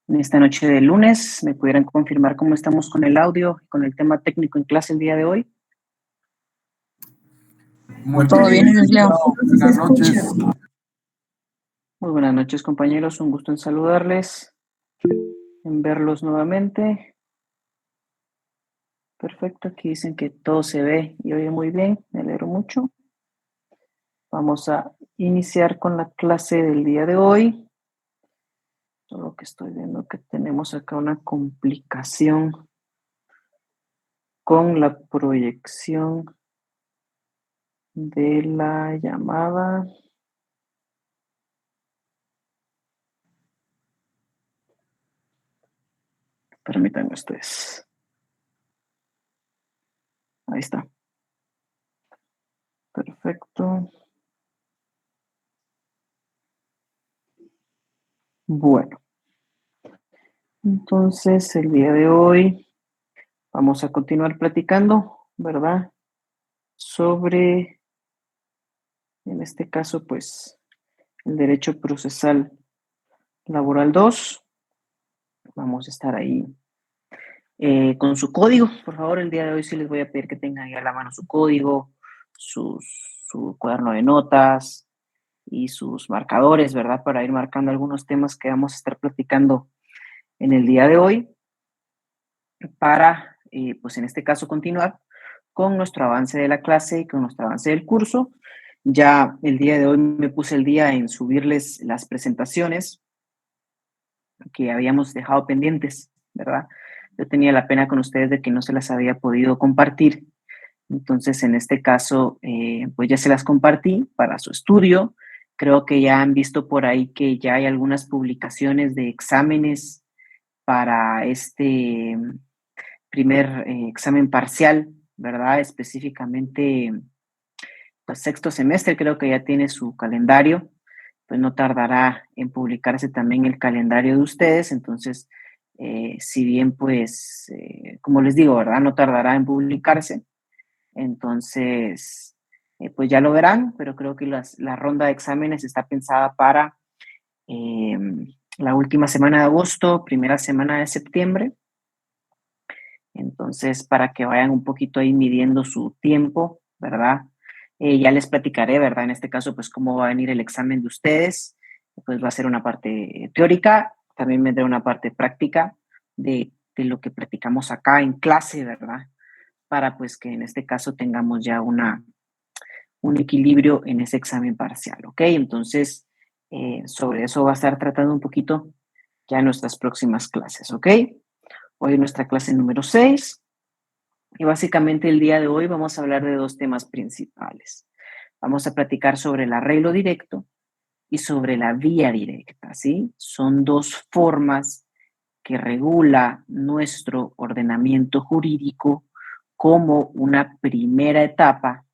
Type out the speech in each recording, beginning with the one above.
en esta noche de lunes. ¿Me pudieran confirmar cómo estamos con el audio y con el tema técnico en clase el día de hoy? Todo bien, licenciado. Buenas noches. Muy buenas noches, compañeros. Un gusto en saludarles, en verlos nuevamente. Perfecto, aquí dicen que todo se ve y oye muy bien. Me alegro mucho. Vamos a iniciar con la clase del día de hoy. Solo que estoy viendo que tenemos acá una complicación con la proyección de la llamada. Permítanme ustedes. Ahí está. Perfecto. Bueno. Entonces, el día de hoy vamos a continuar platicando, ¿verdad? Sobre, en este caso, pues, el derecho procesal laboral 2. Vamos a estar ahí con su código. Por favor, el día de hoy sí les voy a pedir que tengan ahí a la mano su código, su cuaderno de notas y sus marcadores, ¿verdad? Para ir marcando algunos temas que vamos a estar platicando en el día de hoy para, pues en este caso, continuar con nuestro avance de la clase y con nuestro avance del curso. Ya el día de hoy me puse el día en subirles las presentaciones que habíamos dejado pendientes, ¿verdad? Yo tenía la pena con ustedes de que no se las había podido compartir. Entonces, en este caso, pues ya se las compartí para su estudio. Creo que ya han visto por ahí que ya hay algunas publicaciones de exámenes para este primer examen parcial, ¿verdad? Específicamente, pues sexto semestre creo que ya tiene su calendario, pues no tardará en publicarse también el calendario de ustedes, entonces, si bien pues, como les digo, ¿verdad? No tardará en publicarse, entonces, pues ya lo verán, pero creo que la ronda de exámenes está pensada para la última semana de agosto, primera semana de septiembre. Entonces, para que vayan un poquito ahí midiendo su tiempo, ¿verdad? Ya les platicaré, ¿verdad? En este caso, pues cómo va a venir el examen de ustedes. Pues va a ser una parte teórica, también vendrá una parte práctica de lo que platicamos acá en clase, ¿verdad? Para pues que en este caso tengamos ya un equilibrio en ese examen parcial, ¿ok? Entonces, sobre eso va a estar tratando un poquito ya en nuestras próximas clases, ¿ok? Hoy nuestra clase número 6 y básicamente el día de hoy vamos a hablar de dos temas principales. Vamos a platicar sobre el arreglo directo y sobre la vía directa, ¿sí? Son dos formas que regula nuestro ordenamiento jurídico como una primera etapa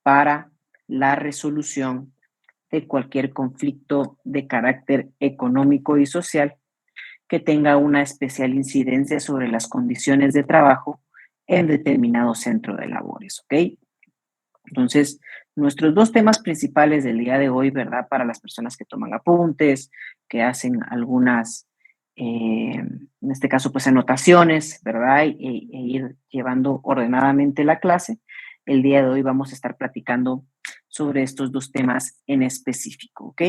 para la resolución de cualquier conflicto de carácter económico y social que tenga una especial incidencia sobre las condiciones de trabajo en determinado centro de labores, ¿ok? Entonces, nuestros dos temas principales del día de hoy, ¿verdad? Para las personas que toman apuntes, que hacen algunas, en este caso, pues anotaciones, ¿verdad? E ir llevando ordenadamente la clase. El día de hoy vamos a estar platicando sobre estos dos temas en específico, ¿ok?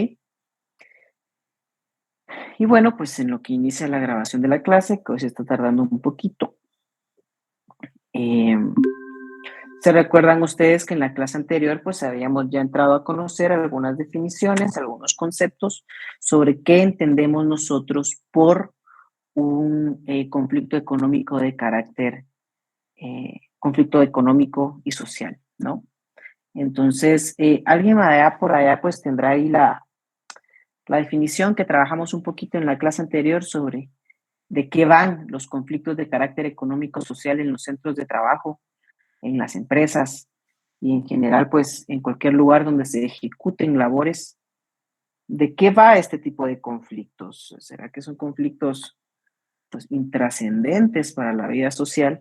Y bueno, pues en lo que inicia la grabación de la clase, que hoy se está tardando un poquito. ¿Se recuerdan ustedes que en la clase anterior pues habíamos ya entrado a conocer algunas definiciones, algunos conceptos sobre qué entendemos nosotros por un conflicto económico de carácter, conflicto económico y social, ¿no? Entonces, alguien allá por allá pues tendrá ahí la definición que trabajamos un poquito en la clase anterior sobre de qué van los conflictos de carácter económico social en los centros de trabajo, en las empresas y en general, pues en cualquier lugar donde se ejecuten labores. ¿De qué va este tipo de conflictos? ¿Será que son conflictos pues intrascendentes para la vida social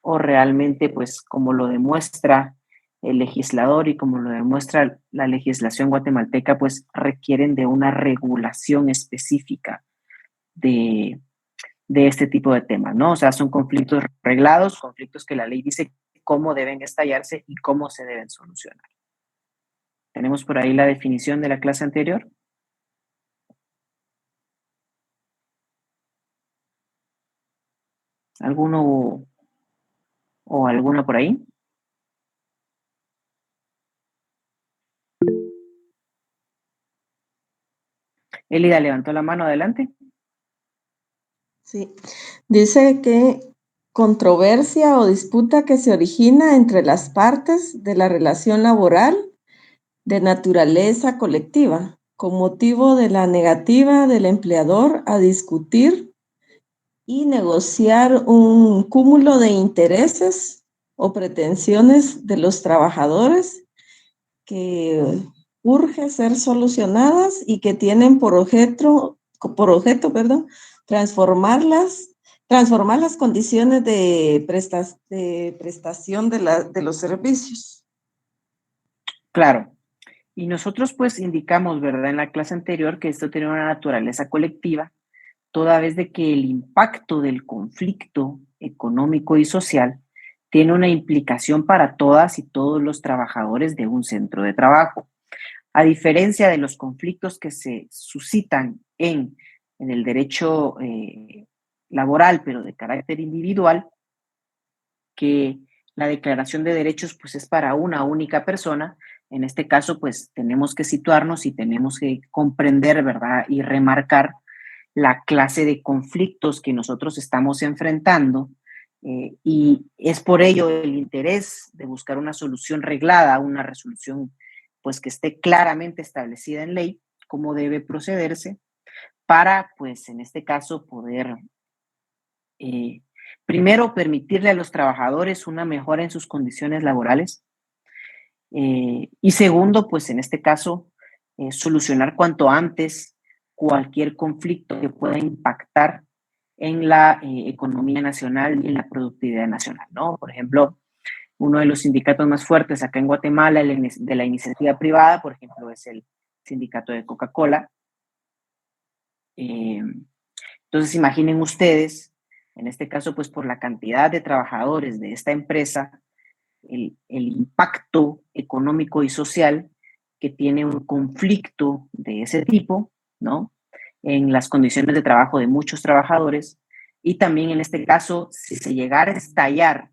o realmente pues como lo demuestra el legislador y como lo demuestra la legislación guatemalteca, pues requieren de una regulación específica de este tipo de temas, ¿no? O sea, son conflictos reglados, conflictos que la ley dice cómo deben estallarse y cómo se deben solucionar. ¿Tenemos por ahí la definición de la clase anterior? ¿Alguno o alguna por ahí? Elida levantó la mano, adelante. Sí, dice que controversia o disputa que se origina entre las partes de la relación laboral de naturaleza colectiva, con motivo de la negativa del empleador a discutir y negociar un cúmulo de intereses o pretensiones de los trabajadores que urge ser solucionadas y que tienen por objeto, transformar las condiciones de prestación de los servicios. Claro. Y nosotros pues indicamos, ¿verdad? En la clase anterior que esto tiene una naturaleza colectiva, toda vez de que el impacto del conflicto económico y social tiene una implicación para todas y todos los trabajadores de un centro de trabajo. A diferencia de los conflictos que se suscitan en el derecho laboral, pero de carácter individual, que la declaración de derechos pues es para una única persona. En este caso pues tenemos que situarnos y tenemos que comprender, ¿verdad? Y remarcar la clase de conflictos que nosotros estamos enfrentando, y es por ello el interés de buscar una solución reglada, una resolución pues que esté claramente establecida en ley, cómo debe procederse para pues en este caso poder primero permitirle a los trabajadores una mejora en sus condiciones laborales, y segundo pues en este caso solucionar cuanto antes cualquier conflicto que pueda impactar en la economía nacional y en la productividad nacional, ¿no? Por ejemplo, uno de los sindicatos más fuertes acá en Guatemala de la iniciativa privada, por ejemplo, es el sindicato de Coca-Cola. Entonces, imaginen ustedes, en este caso, pues por la cantidad de trabajadores de esta empresa, el impacto económico y social que tiene un conflicto de ese tipo, ¿no? En las condiciones de trabajo de muchos trabajadores y también en este caso, si se llegara a estallar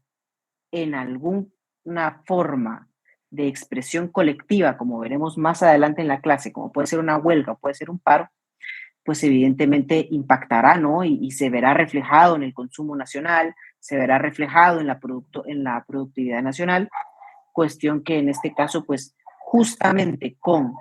en alguna forma de expresión colectiva, como veremos más adelante en la clase, como puede ser una huelga o puede ser un paro, pues evidentemente impactará, ¿no? Y se verá reflejado en el consumo nacional, se verá reflejado en en la productividad nacional, cuestión que en este caso, pues justamente con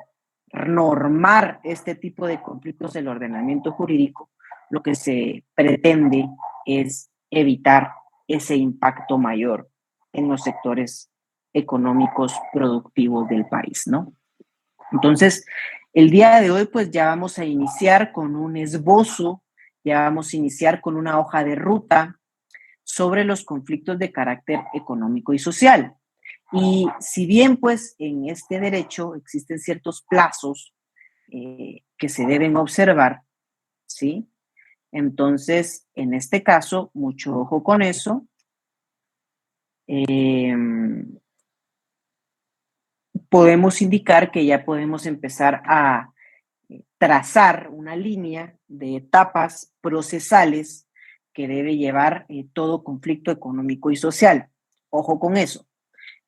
normar este tipo de conflictos del ordenamiento jurídico, lo que se pretende es evitar ese impacto mayor en los sectores económicos productivos del país, ¿no? Entonces, el día de hoy, pues ya vamos a iniciar con un esbozo, ya vamos a iniciar con una hoja de ruta sobre los conflictos de carácter económico y social. Y si bien, pues, en este derecho existen ciertos plazos que se deben observar, ¿sí? Entonces, en este caso, mucho ojo con eso. Podemos indicar que ya podemos empezar a trazar una línea de etapas procesales que debe llevar todo conflicto económico y social. Ojo con eso.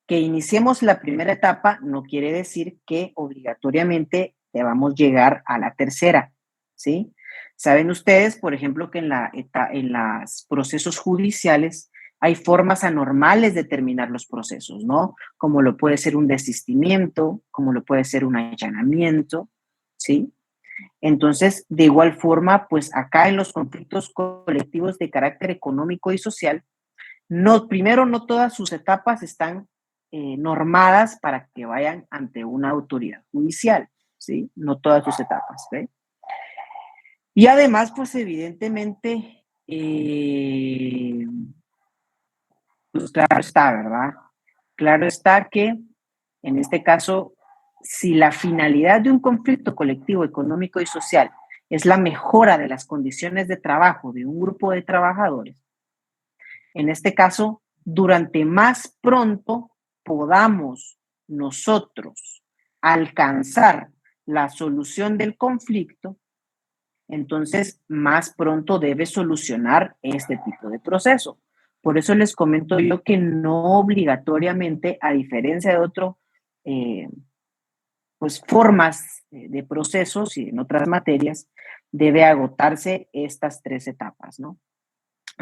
Que iniciemos la primera etapa no quiere decir que obligatoriamente debamos llegar a la tercera, ¿sí? Saben ustedes, por ejemplo, que en los procesos judiciales hay formas anormales de terminar los procesos, ¿no? Como lo puede ser un desistimiento, como lo puede ser un allanamiento, ¿sí? Entonces, de igual forma, pues acá en los conflictos colectivos de carácter económico y social, no, primero, no todas sus etapas están normadas para que vayan ante una autoridad judicial, ¿sí? No todas sus etapas, ¿ve? Y además, pues evidentemente, pues claro está, ¿verdad? Claro está que, en este caso, si la finalidad de un conflicto colectivo, económico y social es la mejora de las condiciones de trabajo de un grupo de trabajadores, en este caso, durante más pronto podamos nosotros alcanzar la solución del conflicto, entonces más pronto debe solucionar este tipo de proceso. Por eso les comento yo que no obligatoriamente, a diferencia de otro, pues formas de procesos y en otras materias, debe agotarse estas 3 etapas, ¿no?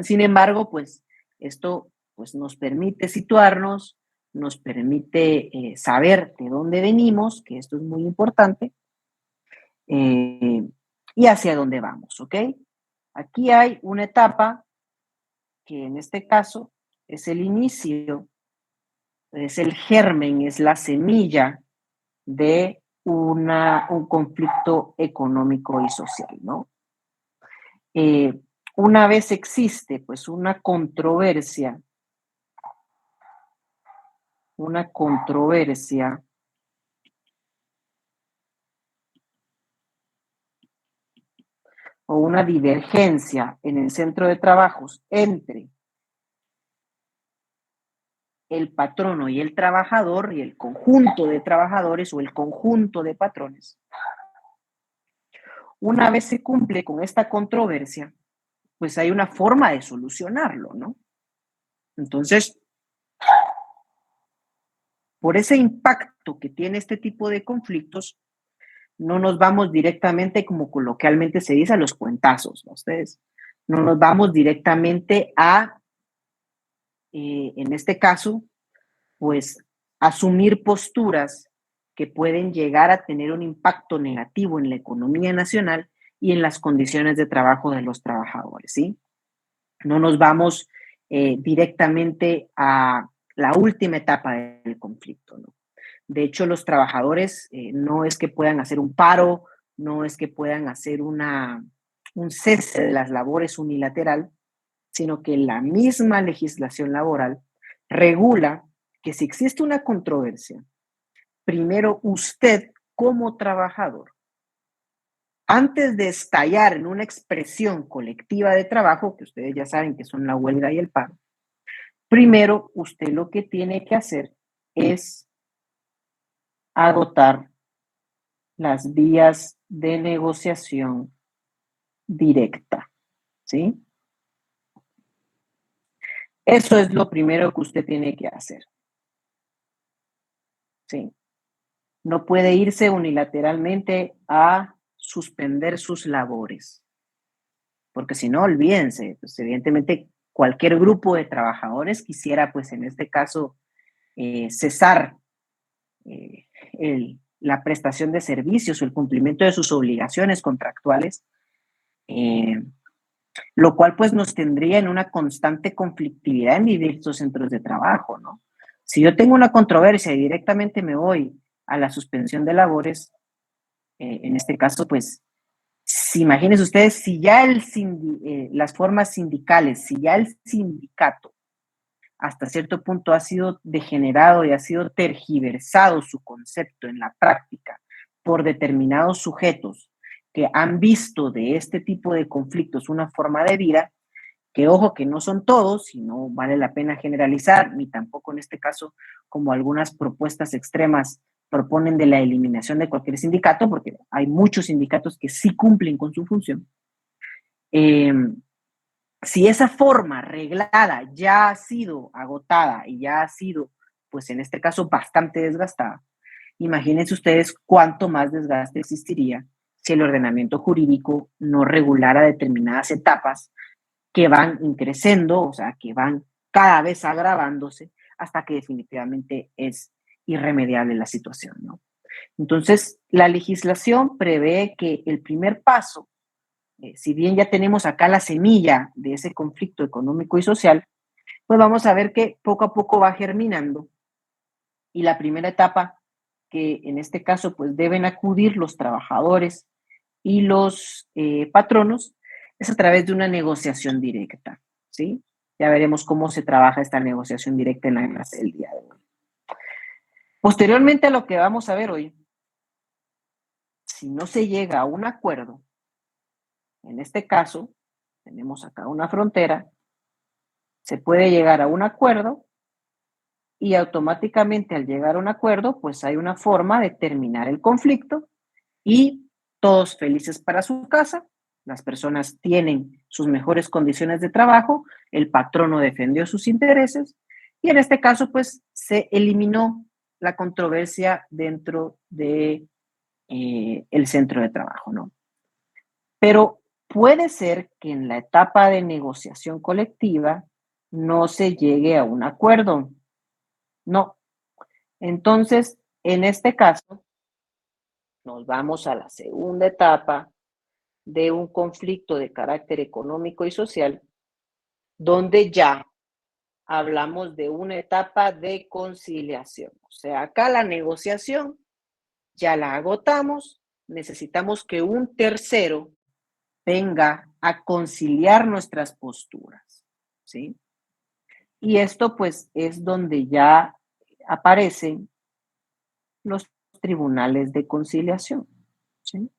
Sin embargo, pues esto pues, nos permite situarnos, nos permite saber de dónde venimos, que esto es muy importante, y hacia dónde vamos, ¿ok? Aquí hay una etapa que en este caso es el inicio, es el germen, es la semilla de un conflicto económico y social, ¿no? Una vez existe pues una controversia o una divergencia en el centro de trabajos entre el patrono y el trabajador y el conjunto de trabajadores o el conjunto de patrones. Una vez se cumple con esta controversia, pues hay una forma de solucionarlo, ¿no? Entonces, por ese impacto que tiene este tipo de conflictos, no nos vamos directamente, como coloquialmente se dice, a los cuentazos, ¿no? Ustedes, no nos vamos directamente a, en este caso, pues asumir posturas que pueden llegar a tener un impacto negativo en la economía nacional y en las condiciones de trabajo de los trabajadores, ¿sí? No nos vamos directamente a la última etapa del conflicto, ¿no? De hecho, los trabajadores no es que puedan hacer un paro, no es que puedan hacer un cese de las labores unilateral, sino que la misma legislación laboral regula que si existe una controversia, primero usted como trabajador, antes de estallar en una expresión colectiva de trabajo, que ustedes ya saben que son la huelga y el paro, primero usted lo que tiene que hacer es agotar las vías de negociación directa, ¿sí? Eso es lo primero que usted tiene que hacer, ¿sí? No puede irse unilateralmente a suspender sus labores, porque si no, olvídense, pues evidentemente cualquier grupo de trabajadores quisiera, pues en este caso, cesar la prestación de servicios o el cumplimiento de sus obligaciones contractuales, lo cual pues nos tendría en una constante conflictividad en diversos centros de trabajo, ¿no? Si yo tengo una controversia y directamente me voy a la suspensión de labores, en este caso, pues, si imagínense ustedes, si ya las formas sindicales, si ya el sindicato hasta cierto punto ha sido degenerado y ha sido tergiversado su concepto en la práctica por determinados sujetos que han visto de este tipo de conflictos una forma de vida, que ojo que no son todos y no vale la pena generalizar, ni tampoco en este caso como algunas propuestas extremas proponen de la eliminación de cualquier sindicato, porque hay muchos sindicatos que sí cumplen con su función. Si esa forma reglada ya ha sido agotada y ya ha sido, pues en este caso, bastante desgastada, imagínense ustedes cuánto más desgaste existiría si el ordenamiento jurídico no regulara determinadas etapas que van increciendo, o sea, que van cada vez agravándose hasta que definitivamente es irremediable la situación, ¿no? Entonces, la legislación prevé que el primer paso, si bien ya tenemos acá la semilla de ese conflicto económico y social, pues vamos a ver que poco a poco va germinando y la primera etapa que en este caso pues deben acudir los trabajadores y los patronos es a través de una negociación directa, ¿sí? Ya veremos cómo se trabaja esta negociación directa en la clase del día de hoy. Posteriormente a lo que vamos a ver hoy, si no se llega a un acuerdo, En este caso, tenemos acá una frontera, se puede llegar a un acuerdo y automáticamente al llegar a un acuerdo, pues hay una forma de terminar el conflicto y todos felices para su casa, las personas tienen sus mejores condiciones de trabajo, el patrono defendió sus intereses y en este caso pues se eliminó la controversia dentro de el centro de trabajo, ¿no? Pero puede ser que en la etapa de negociación colectiva no se llegue a un acuerdo. No. Entonces, en este caso, nos vamos a la segunda etapa de un conflicto de carácter económico y social, donde ya hablamos de una etapa de conciliación. O sea, acá la negociación ya la agotamos, necesitamos que un tercero venga a conciliar nuestras posturas, ¿sí? Y esto pues es donde ya aparecen los tribunales de conciliación, ¿sí?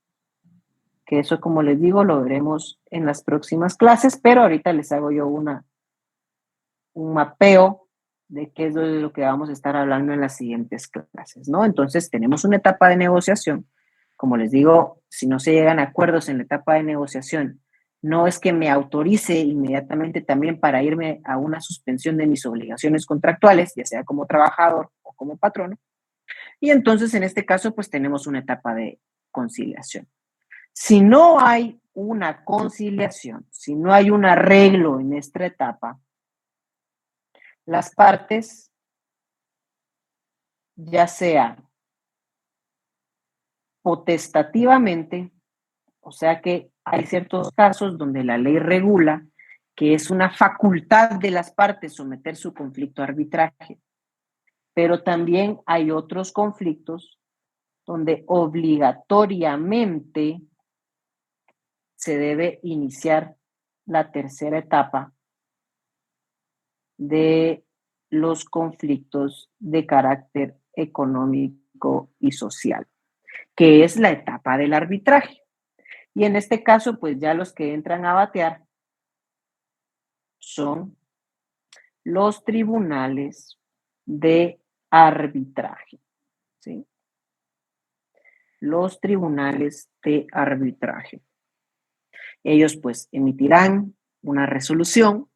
Que eso, como les digo, lo veremos en las próximas clases, pero ahorita les hago yo un mapeo de qué es de lo que vamos a estar hablando en las siguientes clases, ¿no? Entonces, tenemos una etapa de negociación. Como les digo, si no se llegan a acuerdos en la etapa de negociación, no es que me autorice inmediatamente también para irme a una suspensión de mis obligaciones contractuales, ya sea como trabajador o como patrono. Y entonces, en este caso, pues tenemos una etapa de conciliación. Si no hay una conciliación, si no hay un arreglo en esta etapa, las partes, ya sea potestativamente, o sea que hay ciertos casos donde la ley regula que es una facultad de las partes someter su conflicto a arbitraje, pero también hay otros conflictos donde obligatoriamente se debe iniciar la tercera etapa de los conflictos de carácter económico y social, que es la etapa del arbitraje. Y en este caso, pues ya los que entran a batear son los tribunales de arbitraje, ¿sí? Los tribunales de arbitraje. Ellos pues emitirán una resolución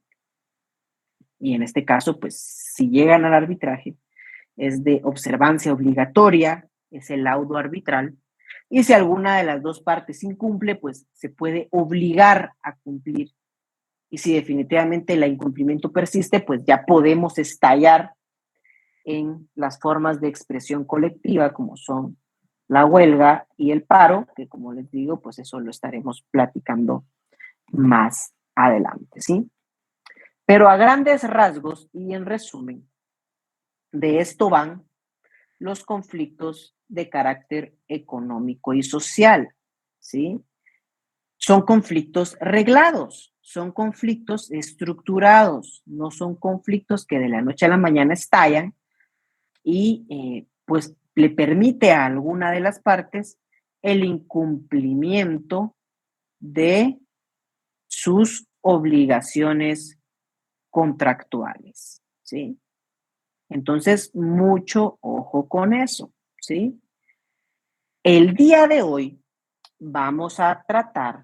y en este caso, pues si llegan al arbitraje, es de observancia obligatoria, es el laudo arbitral, y si alguna de las dos partes incumple, pues se puede obligar a cumplir. Y si definitivamente el incumplimiento persiste, pues ya podemos estallar en las formas de expresión colectiva, como son la huelga y el paro, que como les digo, pues eso lo estaremos platicando más adelante, ¿sí? Pero a grandes rasgos y en resumen, de esto van los conflictos de carácter económico y social, ¿sí? Son conflictos reglados, son conflictos estructurados, no son conflictos que de la noche a la mañana estallan y pues le permite a alguna de las partes el incumplimiento de sus obligaciones contractuales, ¿sí? Entonces, mucho ojo con eso, ¿sí? El día de hoy vamos a tratar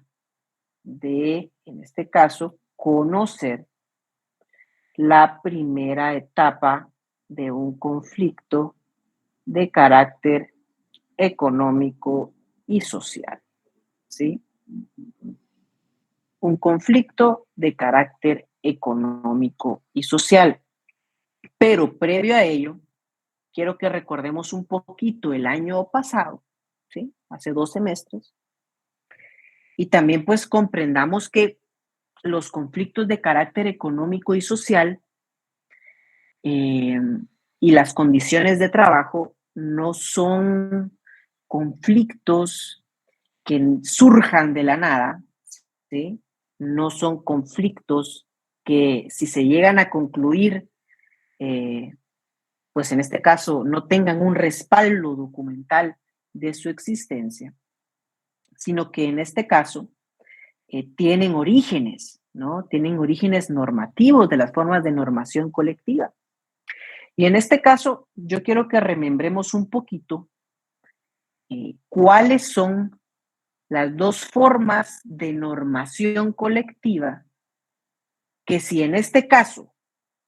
de, en este caso, conocer la primera etapa de un conflicto de carácter económico y social, ¿sí? Un conflicto de carácter económico y social. Pero previo a ello, quiero que recordemos un poquito el año pasado, ¿sí? Hace 2 semestres, y también pues comprendamos que los conflictos de carácter económico y social eh, y las condiciones de trabajo no son conflictos que surjan de la nada, ¿sí? No son conflictos que si se llegan a concluir, pues en este caso no tengan un respaldo documental de su existencia, sino que en este caso tienen orígenes, ¿no? Tienen orígenes normativos de las formas de normación colectiva. Y en este caso, yo quiero que remembremos un poquito cuáles son las dos formas de normación colectiva que si en este caso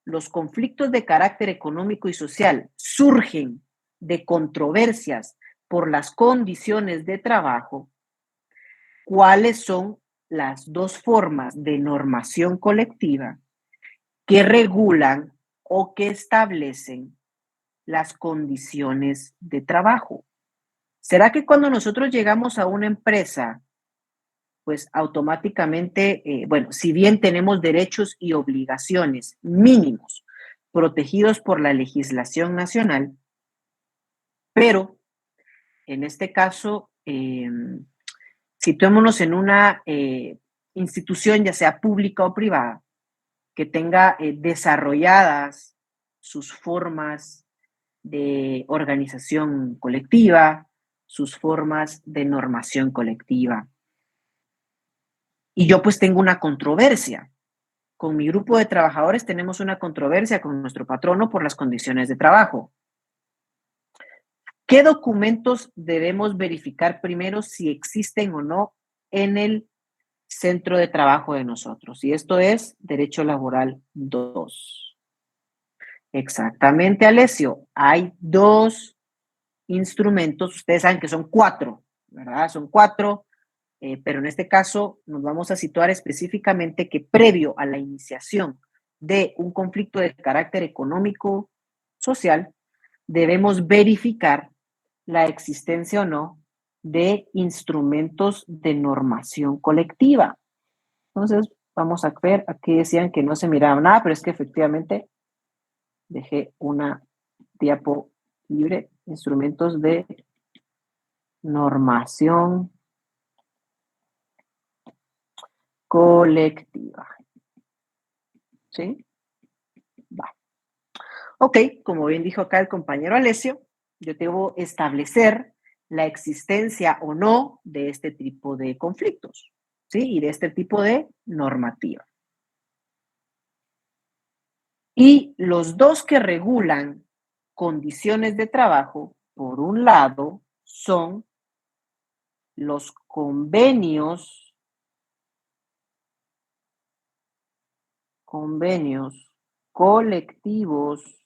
los conflictos de carácter económico y social surgen de controversias por las condiciones de trabajo, ¿cuáles son las dos formas de normación colectiva que regulan o que establecen las condiciones de trabajo? ¿Será que cuando nosotros llegamos a una empresa, pues automáticamente, bueno, si bien tenemos derechos y obligaciones mínimos protegidos por la legislación nacional, pero en este caso, situémonos en una institución, ya sea pública o privada, que tenga desarrolladas sus formas de organización colectiva, sus formas de normación colectiva. Y yo pues tengo una controversia. Con mi grupo de trabajadores tenemos una controversia con nuestro patrono por las condiciones de trabajo. ¿Qué documentos debemos verificar primero si existen o no en el centro de trabajo de nosotros? Y esto es Derecho Laboral 2. Exactamente, Alessio. Hay dos instrumentos, ustedes saben que son 4, ¿verdad? Son 4, pero en este caso nos vamos a situar específicamente que previo a la iniciación de un conflicto de carácter económico, social, debemos verificar la existencia o no de instrumentos de normación colectiva. Entonces, vamos a ver, aquí decían que no se miraba nada, pero es que efectivamente dejé una diapo libre, instrumentos de normación colectiva. ¿Sí? Va. Ok, como bien dijo acá el compañero Alessio, yo debo establecer la existencia o no de este tipo de conflictos, ¿sí? Y de este tipo de normativa. Y los dos que regulan condiciones de trabajo, por un lado, son los convenios colectivos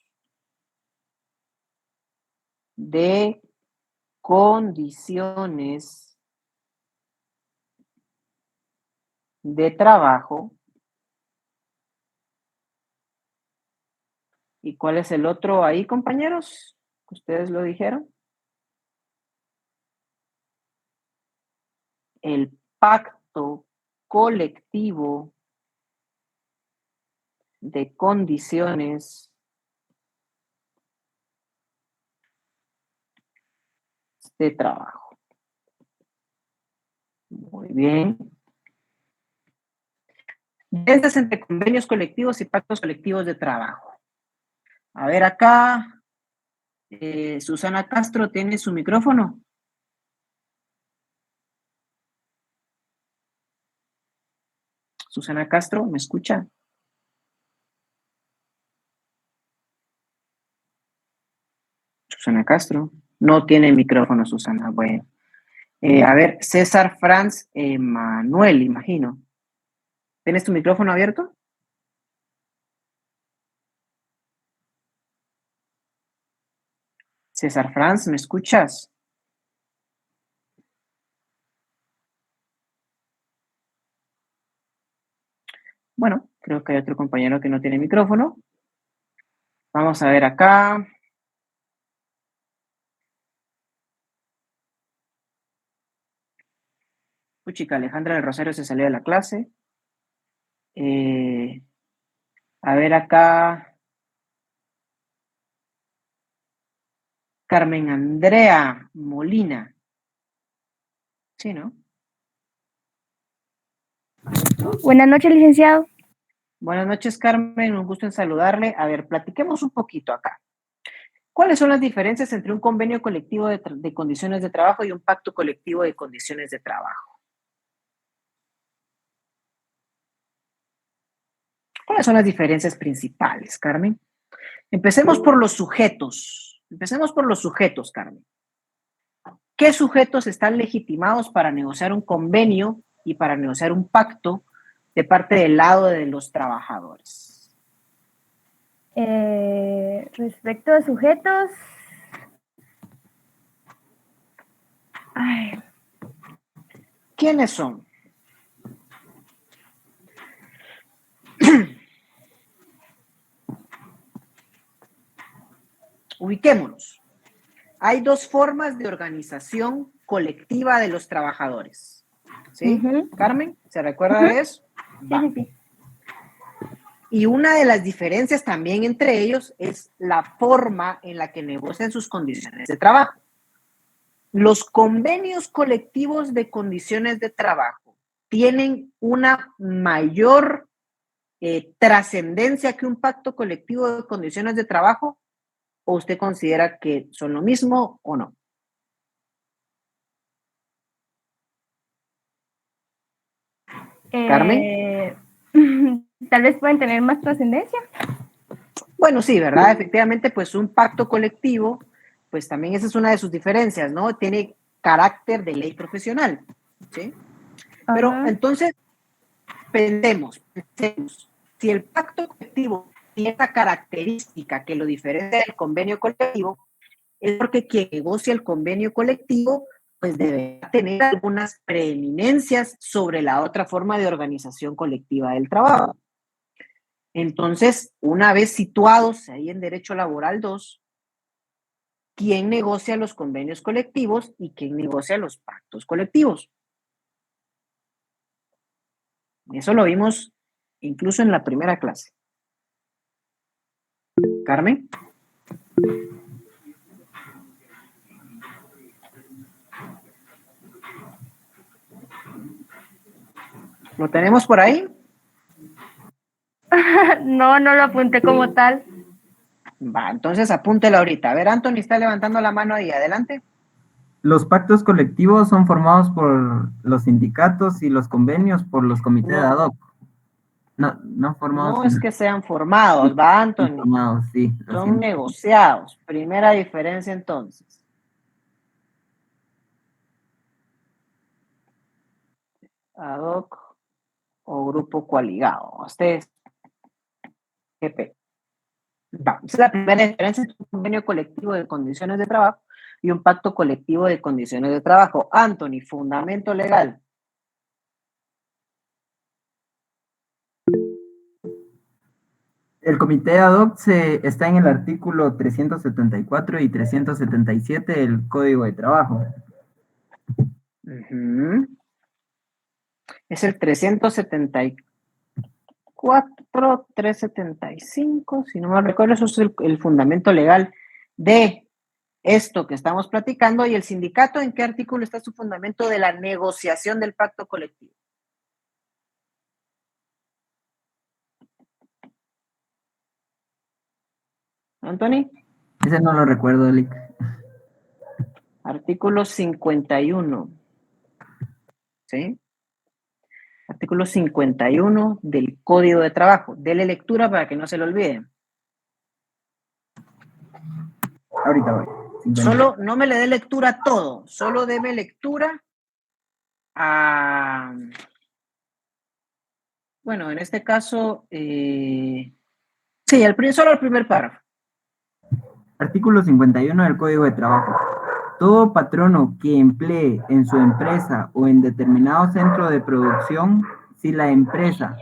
de condiciones de trabajo. ¿Y cuál es el otro ahí, compañeros? ¿Ustedes lo dijeron? El pacto colectivo de condiciones de trabajo. Muy bien. Desde entre convenios colectivos y pactos colectivos de trabajo. A ver acá, Susana Castro, ¿tiene su micrófono? Susana Castro, ¿me escucha? Susana Castro. No tiene micrófono, Susana. Bueno. A ver, César Franz Manuel, imagino. ¿Tienes tu micrófono abierto? César Franz, ¿me escuchas? Bueno, creo que hay otro compañero que no tiene micrófono. Vamos a ver acá. Chica, Alejandra del Rosario se salió de la clase. A ver acá. Carmen Andrea Molina. Sí, ¿no? Buenas noches, licenciado. Buenas noches, Carmen. Un gusto en saludarle. A ver, platiquemos un poquito acá. ¿Cuáles son las diferencias entre un convenio colectivo de condiciones de trabajo y un pacto colectivo de condiciones de trabajo? ¿Cuáles son las diferencias principales, Carmen? Empecemos por los sujetos. Empecemos por los sujetos, Carmen. ¿Qué sujetos están legitimados para negociar un convenio y para negociar un pacto de parte del lado de los trabajadores? Respecto a sujetos, ¿Quiénes son? Ubiquémonos. Hay dos formas de organización colectiva de los trabajadores. ¿Sí? Carmen, ¿se recuerda de eso? sí. Y una de las diferencias también entre ellos es la forma en la que negocian sus condiciones de trabajo. Los convenios colectivos de condiciones de trabajo tienen una mayor trascendencia que un pacto colectivo de condiciones de trabajo, ¿o usted considera que son lo mismo o no? Carmen. Tal vez pueden tener más trascendencia. Bueno, sí, ¿verdad? Efectivamente, pues un pacto colectivo, pues también esa es una de sus diferencias, ¿no? Tiene carácter de ley profesional, ¿sí? Pero entonces, pensemos, si el pacto colectivo tiene esta característica que lo diferencia del convenio colectivo, es porque quien negocia el convenio colectivo, pues debe tener algunas preeminencias sobre la otra forma de organización colectiva del trabajo. Entonces, una vez situados ahí en Derecho Laboral 2, ¿quién negocia los convenios colectivos y quién negocia los pactos colectivos? Eso lo vimos incluso en la primera clase. Carmen. ¿Lo tenemos por ahí? No lo apunté como tal. Va, entonces apúntelo ahorita. A ver, Anthony está levantando la mano ahí. Adelante. Los pactos colectivos son formados por los sindicatos y los convenios por los comités ad hoc. No formados. No es que sean formados, va, Anthony. Formados, sí. Son negociados. Primera diferencia entonces. Ad hoc o grupo coaligado. Ustedes. GP. Va. Esa es la primera diferencia entre un convenio colectivo de condiciones de trabajo y un pacto colectivo de condiciones de trabajo. Anthony, fundamento legal. El comité ad hoc está en el artículo 374 y 377 del Código de Trabajo. Es el 374, 375, si no me recuerdo, eso es el fundamento legal de esto que estamos platicando. ¿Y el sindicato en qué artículo está su fundamento de la negociación del pacto colectivo? ¿Anthony? Ese no lo recuerdo, Elic. Artículo 51. ¿Sí? Artículo 51 del Código de Trabajo. Dele lectura para que no se lo olvide. Ahorita voy. 50. Solo no me le dé lectura a todo, solo deme lectura a... Bueno, en este caso, sí, solo el primer párrafo. Artículo 51 del Código de Trabajo. Todo patrono que emplee en su empresa o en determinado centro de producción, si la empresa,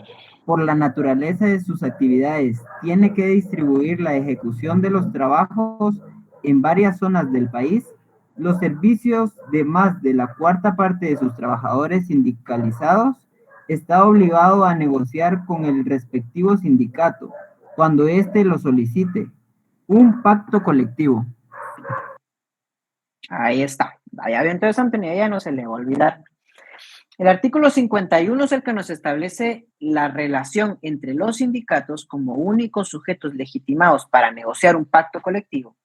por la naturaleza de sus actividades, tiene que distribuir la ejecución de los trabajos en varias zonas del país, los servicios de más de la cuarta parte de sus trabajadores sindicalizados, está obligado a negociar con el respectivo sindicato, cuando éste lo solicite, un pacto colectivo. Ahí está. Vaya bien, entonces Antonio, ya no se le va a olvidar. El artículo 51 es el que nos establece la relación entre los sindicatos como únicos sujetos legitimados para negociar un pacto colectivo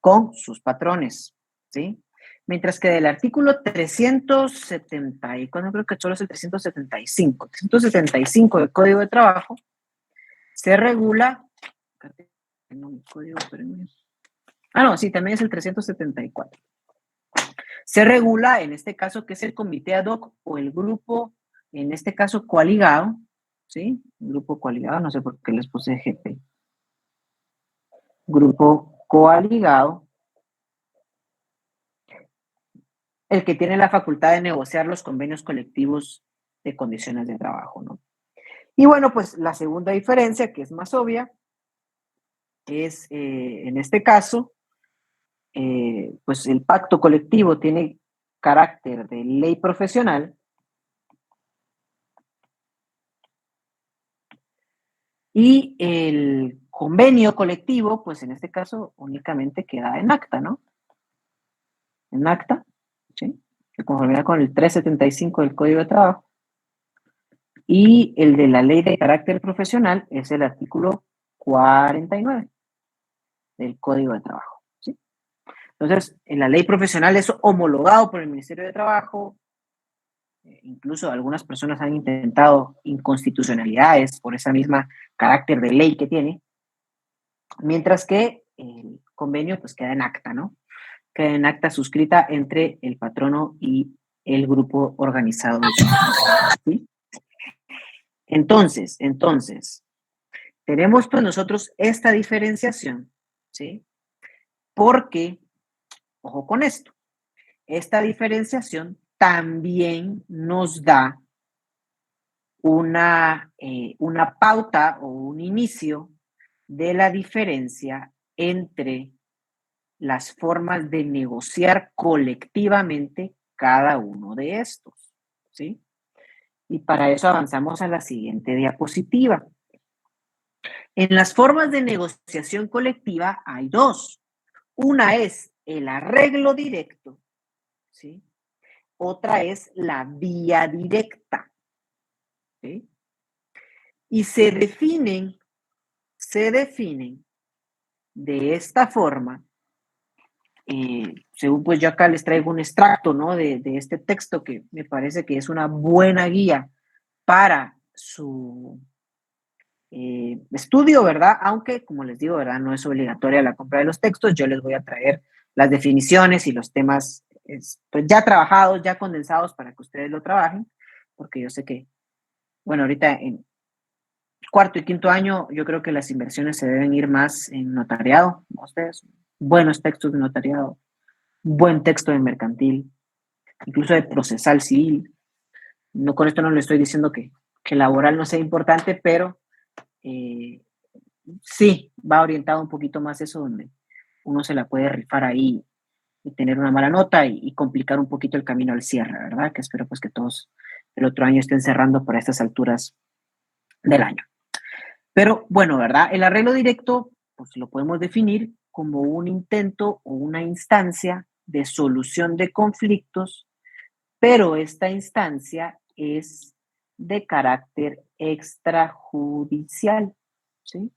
con sus patrones, ¿sí? Mientras que del artículo 370, y cuando creo que solo es el 375 del Código de Trabajo, se regula, tengo mi código, espérenme. No, sí, también es el 374. Se regula, en este caso, que es el comité ad hoc o el grupo, en este caso, coaligado, ¿sí? Grupo coaligado, no sé por qué les puse GP. Grupo coaligado, el que tiene la facultad de negociar los convenios colectivos de condiciones de trabajo, ¿no? Y bueno, pues la segunda diferencia, que es más obvia, es en este caso, pues el pacto colectivo tiene carácter de ley profesional y el convenio colectivo, pues en este caso únicamente queda en acta, ¿no? En acta, ¿sí? De conformidad con el 375 del Código de Trabajo. Y el de la ley de carácter profesional es el artículo 49 del Código de Trabajo, ¿sí? Entonces, en la ley profesional es homologado por el Ministerio de Trabajo. Incluso algunas personas han intentado inconstitucionalidades por esa misma carácter de ley que tiene, mientras que el convenio pues queda en acta, ¿no? Queda en acta suscrita entre el patrono y el grupo organizado, ¿sí? Entonces, tenemos pues nosotros esta diferenciación, ¿sí? Porque, ojo con esto, esta diferenciación también nos da una pauta o un inicio de la diferencia entre las formas de negociar colectivamente cada uno de estos, ¿sí? Y para eso avanzamos a la siguiente diapositiva. En las formas de negociación colectiva hay dos. Una es el arreglo directo, ¿sí? Otra es la vía directa, ¿sí? Y se definen de esta forma, según pues yo acá les traigo un extracto, ¿no? de este texto que me parece que es una buena guía para su estudio, ¿verdad? Aunque, como les digo, ¿verdad? No es obligatoria la compra de los textos, yo les voy a traer las definiciones y los temas pues ya trabajados, ya condensados para que ustedes lo trabajen, porque yo sé que, bueno, ahorita en cuarto y quinto año yo creo que las inversiones se deben ir más en notariado, ¿no? Ustedes, buenos textos de notariado, buen texto de mercantil, incluso de procesal civil. No, con esto no le estoy diciendo que laboral no sea importante, pero sí, va orientado un poquito más eso, donde uno se la puede rifar ahí y tener una mala nota y complicar un poquito el camino al cierre, ¿verdad? Que espero pues que todos el otro año estén cerrando por estas alturas del año. Pero bueno, ¿verdad? El arreglo directo, pues lo podemos definir como un intento o una instancia de solución de conflictos, pero esta instancia es de carácter extrajudicial, ¿sí?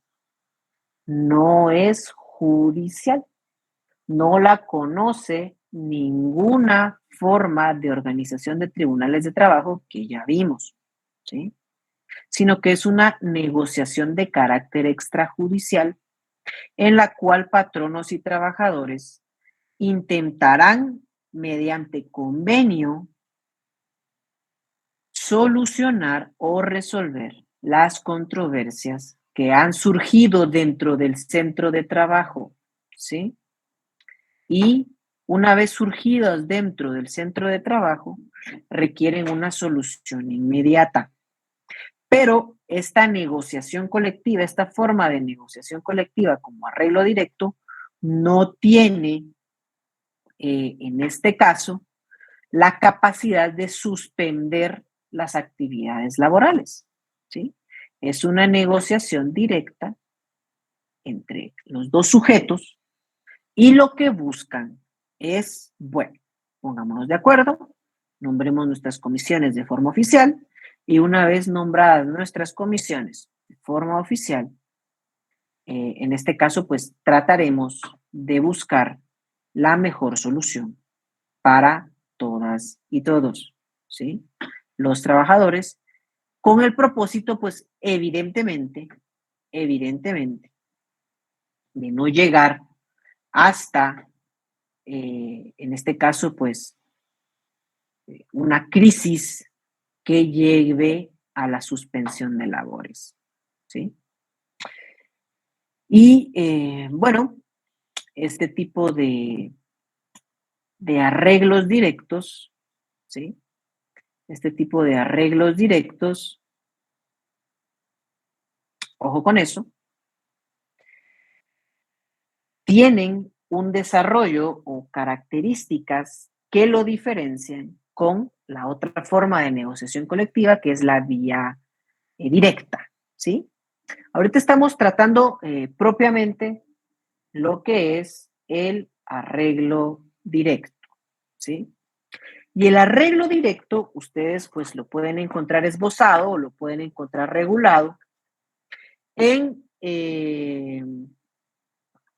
No es judicial, no la conoce ninguna forma de organización de tribunales de trabajo que ya vimos, ¿sí? Sino que es una negociación de carácter extrajudicial en la cual patronos y trabajadores intentarán, mediante convenio, solucionar o resolver las controversias que han surgido dentro del centro de trabajo, ¿sí? Y una vez surgidas dentro del centro de trabajo, requieren una solución inmediata. Pero esta negociación colectiva, esta forma de negociación colectiva como arreglo directo, no tiene, en este caso, la capacidad de suspender las actividades laborales, ¿sí? Es una negociación directa entre los dos sujetos y lo que buscan es, bueno, pongámonos de acuerdo, nombremos nuestras comisiones de forma oficial y una vez nombradas nuestras comisiones de forma oficial, en este caso, pues trataremos de buscar la mejor solución para todas y todos, ¿sí? Los trabajadores, con el propósito, pues evidentemente, evidentemente, de no llegar hasta, en este caso, pues, una crisis que lleve a la suspensión de labores, ¿sí? Y, bueno, este tipo de arreglos directos, ¿sí? Este tipo de arreglos directos, ojo con eso, tienen un desarrollo o características que lo diferencian con la otra forma de negociación colectiva, que es la vía directa, ¿sí? Ahorita estamos tratando propiamente lo que es el arreglo directo, ¿sí? Y el arreglo directo, ustedes pues lo pueden encontrar esbozado o lo pueden encontrar regulado en,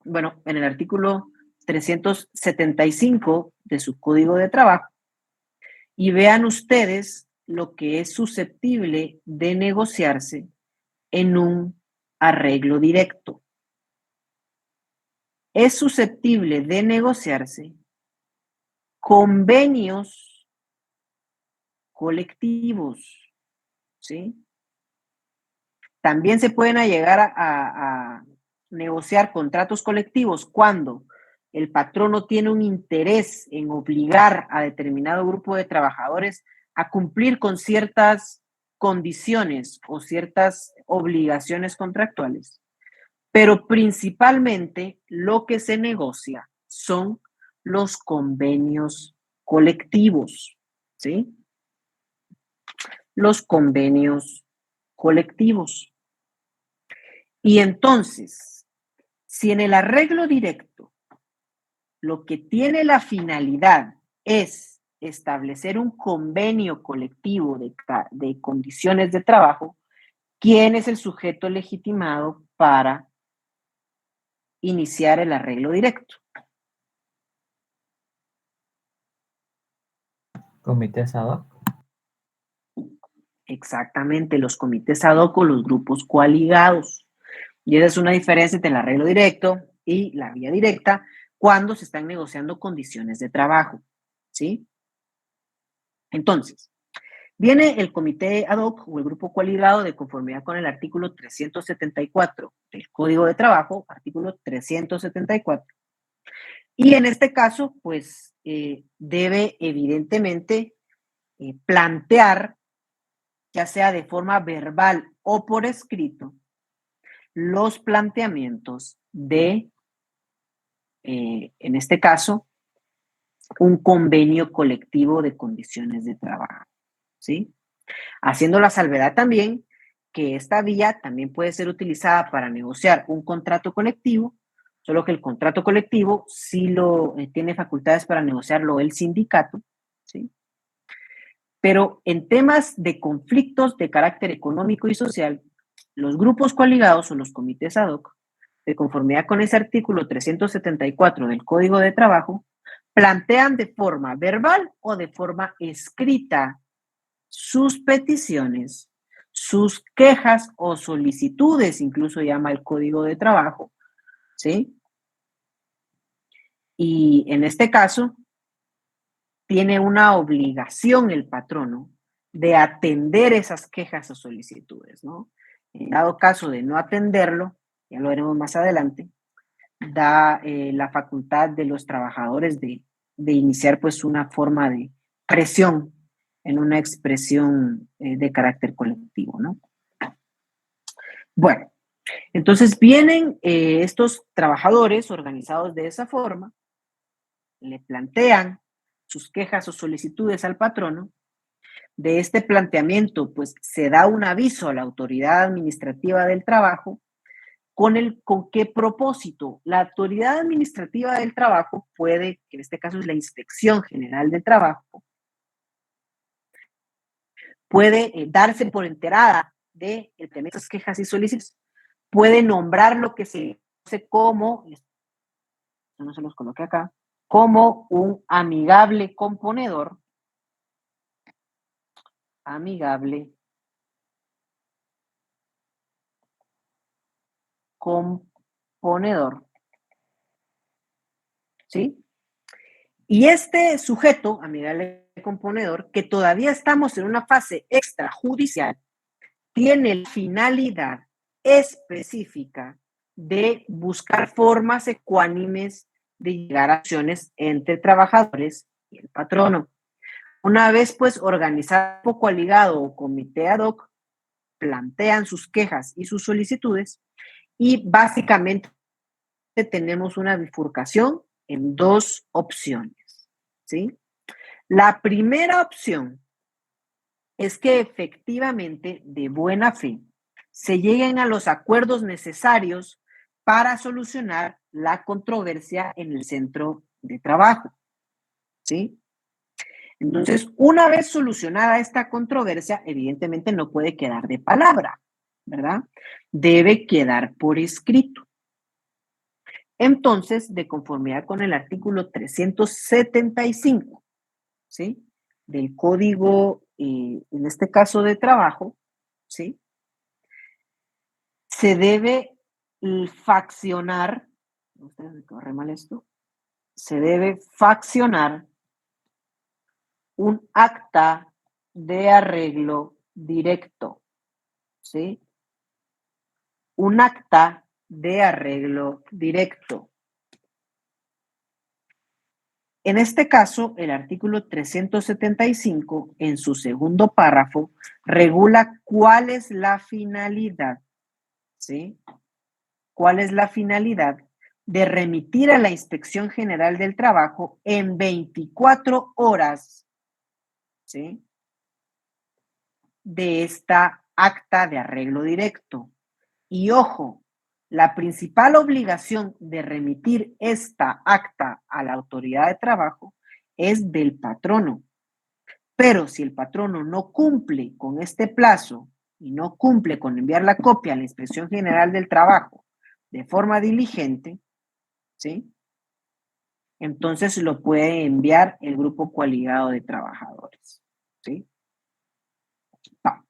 bueno, en el artículo 375 de su Código de Trabajo. Y vean ustedes lo que es susceptible de negociarse en un arreglo directo. Es susceptible de negociarse convenios colectivos, ¿sí? También se pueden llegar a negociar contratos colectivos cuando el patrono tiene un interés en obligar a determinado grupo de trabajadores a cumplir con ciertas condiciones o ciertas obligaciones contractuales. Pero principalmente lo que se negocia son los convenios colectivos, ¿sí? Los convenios colectivos. Y entonces, si en el arreglo directo lo que tiene la finalidad es establecer un convenio colectivo de condiciones de trabajo, ¿quién es el sujeto legitimado para iniciar el arreglo directo? Comités ad hoc. Exactamente, los comités ad hoc o los grupos coaligados. Y esa es una diferencia entre el arreglo directo y la vía directa cuando se están negociando condiciones de trabajo, ¿sí? Entonces, viene el comité ad hoc o el grupo coaligado de conformidad con el artículo 374 del Código de Trabajo, artículo 374. Y en este caso, pues, debe evidentemente plantear, ya sea de forma verbal o por escrito, los planteamientos de, en este caso, un convenio colectivo de condiciones de trabajo, ¿sí? Haciendo la salvedad también que esta vía también puede ser utilizada para negociar un contrato colectivo, solo que el contrato colectivo sí lo tiene facultades para negociarlo el sindicato, ¿sí? Pero en temas de conflictos de carácter económico y social, los grupos coaligados o los comités ad hoc, de conformidad con ese artículo 374 del Código de Trabajo, plantean de forma verbal o de forma escrita sus peticiones, sus quejas o solicitudes, incluso llama el Código de Trabajo, ¿sí? Y en este caso, tiene una obligación el patrono de atender esas quejas o solicitudes, ¿no? En dado caso de no atenderlo, ya lo veremos más adelante, da la facultad de los trabajadores de iniciar pues una forma de presión en una expresión de carácter colectivo, ¿no? Bueno, entonces vienen estos trabajadores organizados de esa forma, le plantean sus quejas o solicitudes al patrono. De este planteamiento, pues se da un aviso a la autoridad administrativa del trabajo. ¿Con qué propósito? La autoridad administrativa del trabajo puede, que en este caso es la Inspección General del Trabajo, puede darse por enterada de estas quejas y solicitudes, puede nombrar lo que se conoce como, no se los coloqué acá, como un amigable componedor, amigable componedor. ¿Sí? Y este sujeto, amigable componedor, que todavía estamos en una fase extrajudicial, tiene la finalidad específica de buscar formas ecuánimes de llegar a acciones entre trabajadores y el patrono. Una vez pues organizado un poco ligado o comité ad hoc, plantean sus quejas y sus solicitudes y básicamente tenemos una bifurcación en dos opciones, ¿sí? La primera opción es que efectivamente, de buena fe, se lleguen a los acuerdos necesarios para solucionar la controversia en el centro de trabajo, ¿sí? Entonces, una vez solucionada esta controversia, evidentemente no puede quedar de palabra, ¿verdad? Debe quedar por escrito. Entonces, de conformidad con el artículo 375, ¿sí? Del Código, en este caso de trabajo, ¿sí? Se debe faccionar, ustedes corre mal esto, se debe faccionar un acta de arreglo directo, ¿sí? Un acta de arreglo directo. En este caso, el artículo 375, en su segundo párrafo, regula cuál es la finalidad, ¿sí? ¿Cuál es la finalidad de remitir a la Inspección General del Trabajo en 24 horas, ¿sí? De esta acta de arreglo directo? Y ojo, la principal obligación de remitir esta acta a la autoridad de trabajo es del patrono. Pero si el patrono no cumple con este plazo y no cumple con enviar la copia a la Inspección General del Trabajo de forma diligente, ¿sí? Entonces lo puede enviar el grupo coaligado de trabajadores, ¿sí? Va.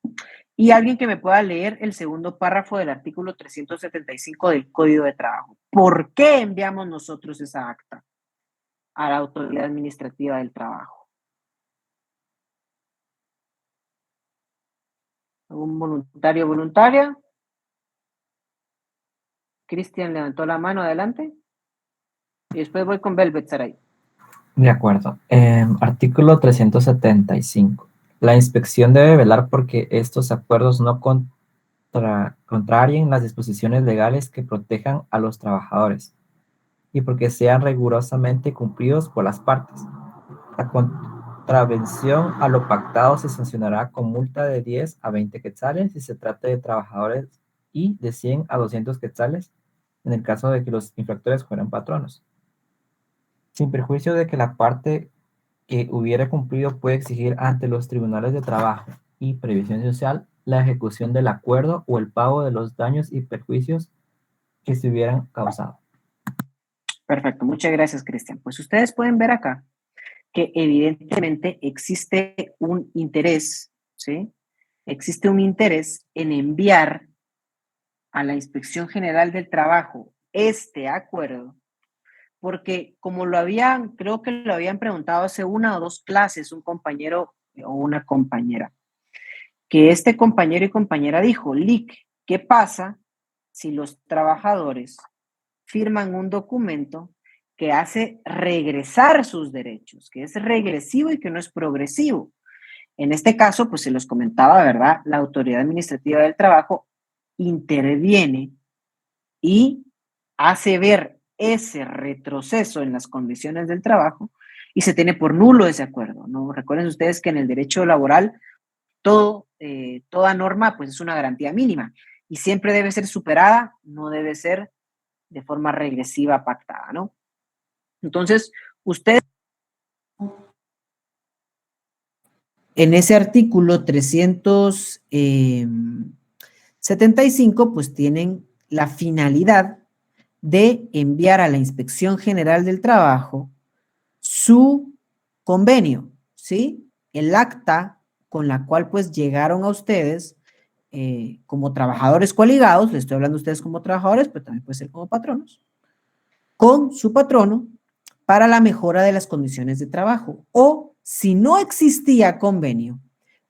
Y alguien que me pueda leer el segundo párrafo del artículo 375 del Código de Trabajo. ¿Por qué enviamos nosotros esa acta a la Autoridad Administrativa del Trabajo? ¿Algún voluntario o voluntaria? Cristian levantó la mano, adelante. Y después voy con Velvet Saray. De acuerdo. Artículo 375. La inspección debe velar porque estos acuerdos no contrarien las disposiciones legales que protejan a los trabajadores y porque sean rigurosamente cumplidos por las partes. La contravención a lo pactado se sancionará con multa de 10 a 20 quetzales si se trata de trabajadores y de 100 a 200 quetzales en el caso de que los infractores fueran patronos. Sin perjuicio de que la parte que hubiera cumplido puede exigir ante los tribunales de trabajo y previsión social la ejecución del acuerdo o el pago de los daños y perjuicios que se hubieran causado. Perfecto, muchas gracias, Cristian. Pues ustedes pueden ver acá que evidentemente existe un interés, ¿sí? Existe un interés en enviar a la Inspección General del Trabajo este acuerdo, porque como creo que lo habían preguntado hace una o dos clases un compañero o una compañera, que este compañero y compañera dijo, Lic, ¿qué pasa si los trabajadores firman un documento que hace regresar sus derechos, que es regresivo y que no es progresivo? En este caso, pues se los comentaba, ¿verdad? La Autoridad Administrativa del Trabajo interviene y hace ver ese retroceso en las condiciones del trabajo y se tiene por nulo ese acuerdo, ¿no? Recuerden ustedes que en el derecho laboral toda norma pues es una garantía mínima y siempre debe ser superada, no debe ser de forma regresiva pactada, ¿no? Entonces, ustedes en ese artículo 375 pues tienen la finalidad de enviar a la Inspección General del Trabajo su convenio, ¿sí? El acta con la cual pues llegaron a ustedes como trabajadores coligados, les estoy hablando a ustedes como trabajadores, pero también puede ser como patronos, con su patrono para la mejora de las condiciones de trabajo. O si no existía convenio,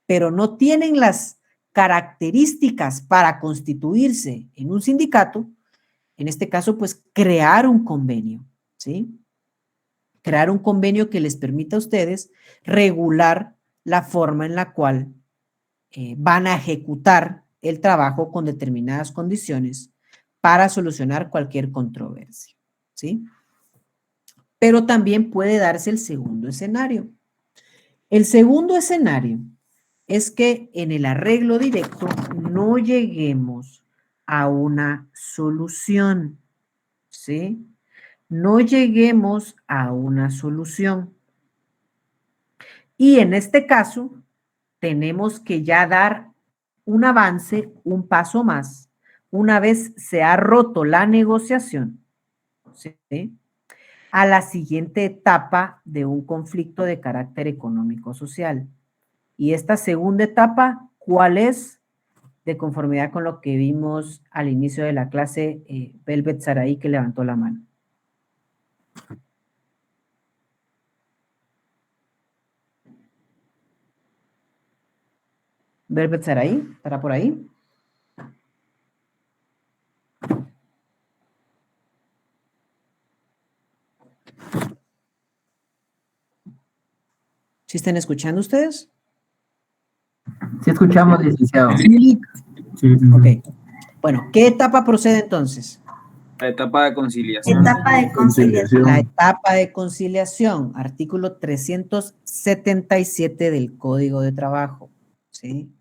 pero no tienen las características para constituirse en un sindicato, en este caso, pues crear un convenio, ¿sí? Crear un convenio que les permita a ustedes regular la forma en la cual van a ejecutar el trabajo con determinadas condiciones para solucionar cualquier controversia, ¿sí? Pero también puede darse el segundo escenario. El segundo escenario es que en el arreglo directo no lleguemos a una solución, ¿sí? No lleguemos a una solución. Y en este caso, tenemos que ya dar un avance, un paso más, una vez se ha roto la negociación, ¿sí? A la siguiente etapa de un conflicto de carácter económico-social. Y esta segunda etapa, ¿cuál es? De conformidad con lo que vimos al inicio de la clase, Velvet Saraí, que levantó la mano. Velvet Saraí, ¿estará por ahí? ¿Sí están escuchando ustedes? Sí escuchamos, licenciado. Sí. Ok. Bueno, ¿qué etapa procede entonces? La etapa de conciliación. Etapa de conciliación. La etapa de conciliación, artículo 377 del Código de Trabajo, ¿sí?